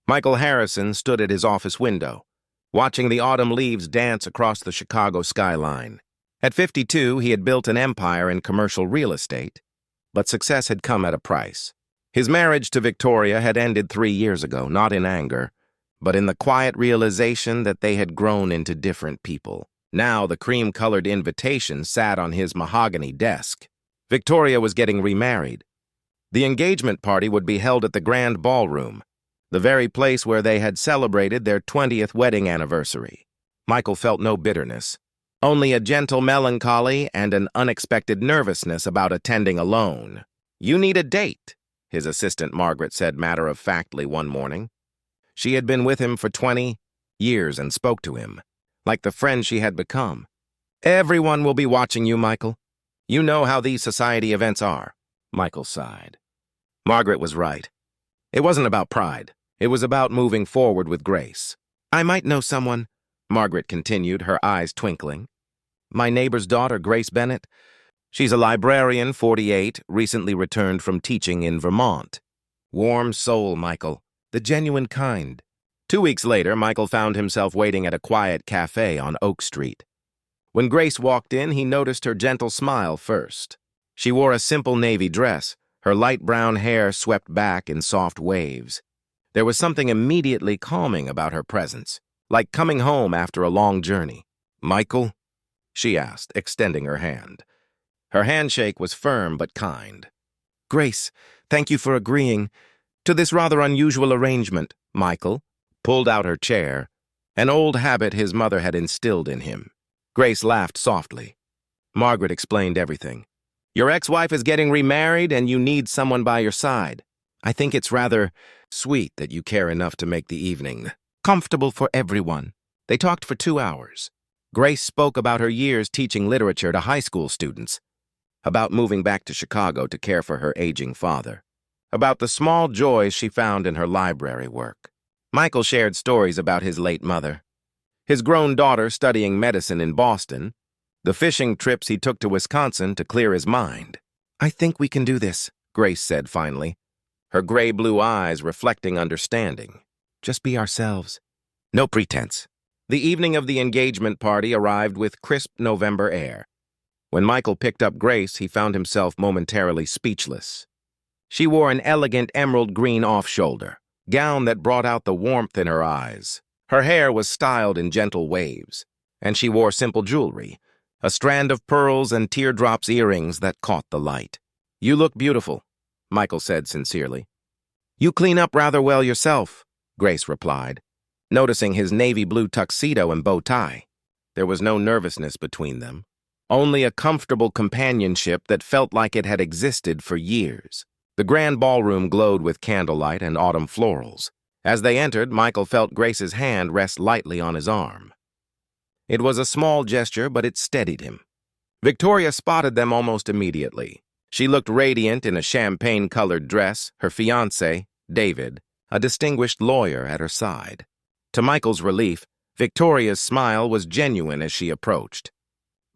Michael Harrison stood at his office window, watching the autumn leaves dance across the Chicago skyline. At 52, he had built an empire in commercial real estate, but success had come at a price. His marriage to Victoria had ended 3 years ago, not in anger, but in the quiet realization that they had grown into different people. Now the cream-colored invitation sat on his mahogany desk. Victoria was getting remarried. The engagement party would be held at the Grand Ballroom, the very place where they had celebrated their 20th wedding anniversary. Michael felt no bitterness, only a gentle melancholy and an unexpected nervousness about attending alone. "You need a date," his assistant Margaret said matter-of-factly one morning. She had been with him for 20 years and spoke to him like the friend she had become. "Everyone will be watching you, Michael. You know how these society events are." Michael sighed. Margaret was right. It wasn't about pride. It was about moving forward with grace. "I might know someone," Margaret continued, her eyes twinkling. "My neighbor's daughter, Grace Bennett. She's a librarian, 48, recently returned from teaching in Vermont. Warm soul, Michael. The genuine kind." 2 weeks later, Michael found himself waiting at a quiet cafe on Oak Street. When Grace walked in, he noticed her gentle smile first. She wore a simple navy dress, her light brown hair swept back in soft waves. There was something immediately calming about her presence, like coming home after a long journey. "Michael?" she asked, extending her hand. Her handshake was firm but kind. "Grace, thank you for agreeing to this rather unusual arrangement." Michael pulled out her chair, an old habit his mother had instilled in him. Grace laughed softly. Margaret explained everything. "Your ex-wife is getting remarried and you need someone by your side. I think it's rather sweet that you care enough to make the evening comfortable for everyone." They talked for 2 hours. Grace spoke about her years teaching literature to high school students, about moving back to Chicago to care for her aging father, about the small joys she found in her library work. Michael shared stories about his late mother, his grown daughter studying medicine in Boston, the fishing trips he took to Wisconsin to clear his mind. "I think we can do this," Grace said finally, her gray-blue eyes reflecting understanding. "Just be ourselves. No pretense." The evening of the engagement party arrived with crisp November air. When Michael picked up Grace, he found himself momentarily speechless. She wore an elegant emerald green off-shoulder gown that brought out the warmth in her eyes. Her hair was styled in gentle waves, and she wore simple jewelry, a strand of pearls and teardrops earrings that caught the light. "You look beautiful," Michael said sincerely. "You clean up rather well yourself," Grace replied, noticing his navy blue tuxedo and bow tie. There was no nervousness between them, only a comfortable companionship that felt like it had existed for years. The grand ballroom glowed with candlelight and autumn florals. As they entered, Michael felt Grace's hand rest lightly on his arm. It was a small gesture, but it steadied him. Victoria spotted them almost immediately. She looked radiant in a champagne-colored dress, her fiancé, David, a distinguished lawyer, at her side. To Michael's relief, Victoria's smile was genuine as she approached.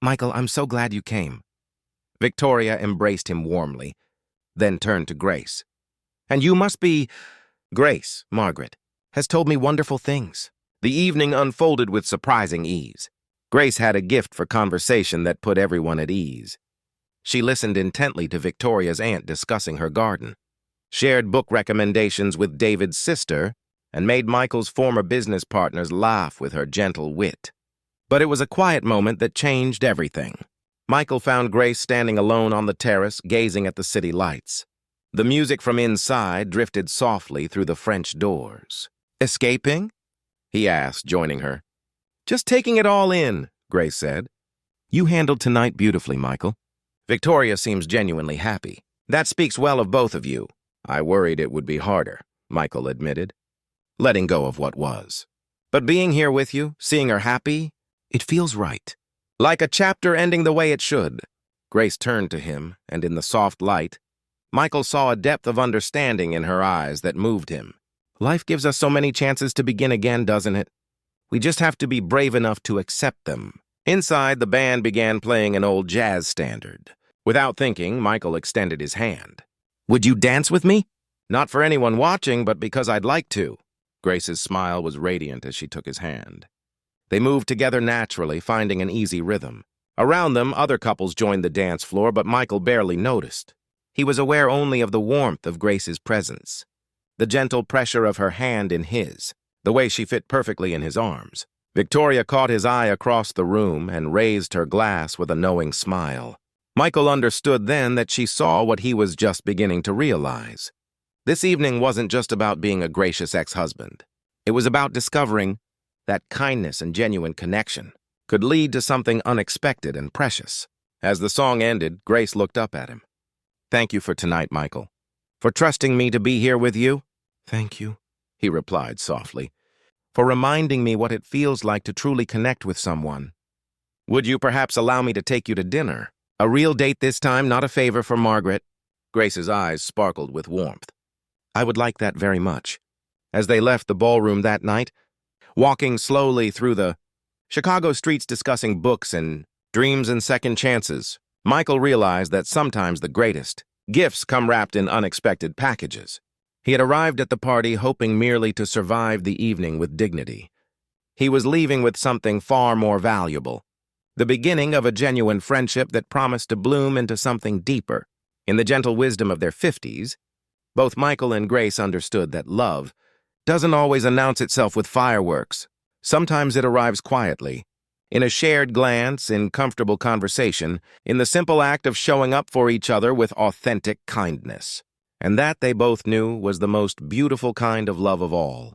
"Michael, I'm so glad you came." Victoria embraced him warmly, then turned to Grace. "And you must be—" "Grace," Margaret, "has told me wonderful things." The evening unfolded with surprising ease. Grace had a gift for conversation that put everyone at ease. She listened intently to Victoria's aunt discussing her garden, shared book recommendations with David's sister, and made Michael's former business partners laugh with her gentle wit. But it was a quiet moment that changed everything. Michael found Grace standing alone on the terrace, gazing at the city lights. The music from inside drifted softly through the French doors. "Escaping?" he asked, joining her. "Just taking it all in," Grace said. "You handled tonight beautifully, Michael." "Victoria seems genuinely happy. That speaks well of both of you." "I worried it would be harder," Michael admitted, letting go of what was. "But being here with you, seeing her happy, it feels right. Like a chapter ending the way it should." Grace turned to him, and in the soft light, Michael saw a depth of understanding in her eyes that moved him. "Life gives us so many chances to begin again, doesn't it? We just have to be brave enough to accept them." Inside, the band began playing an old jazz standard. Without thinking, Michael extended his hand. "Would you dance with me?" "Not for anyone watching, but because I'd like to." Grace's smile was radiant as she took his hand. They moved together naturally, finding an easy rhythm. Around them, other couples joined the dance floor, but Michael barely noticed. He was aware only of the warmth of Grace's presence, the gentle pressure of her hand in his, the way she fit perfectly in his arms. Victoria caught his eye across the room and raised her glass with a knowing smile. Michael understood then that she saw what he was just beginning to realize. This evening wasn't just about being a gracious ex-husband. It was about discovering that kindness and genuine connection could lead to something unexpected and precious. As the song ended, Grace looked up at him. "Thank you for tonight, Michael. For trusting me to be here with you." "Thank you," he replied softly. "For reminding me what it feels like to truly connect with someone. Would you perhaps allow me to take you to dinner? A real date this time, not a favor for Margaret." Grace's eyes sparkled with warmth. "I would like that very much." As they left the ballroom that night, walking slowly through the Chicago streets discussing books and dreams and second chances, Michael realized that sometimes the greatest gifts come wrapped in unexpected packages. He had arrived at the party hoping merely to survive the evening with dignity. He was leaving with something far more valuable, the beginning of a genuine friendship that promised to bloom into something deeper. In the gentle wisdom of their 50s, both Michael and Grace understood that love doesn't always announce itself with fireworks. Sometimes it arrives quietly, in a shared glance, in comfortable conversation, in the simple act of showing up for each other with authentic kindness. And that, they both knew, was the most beautiful kind of love of all.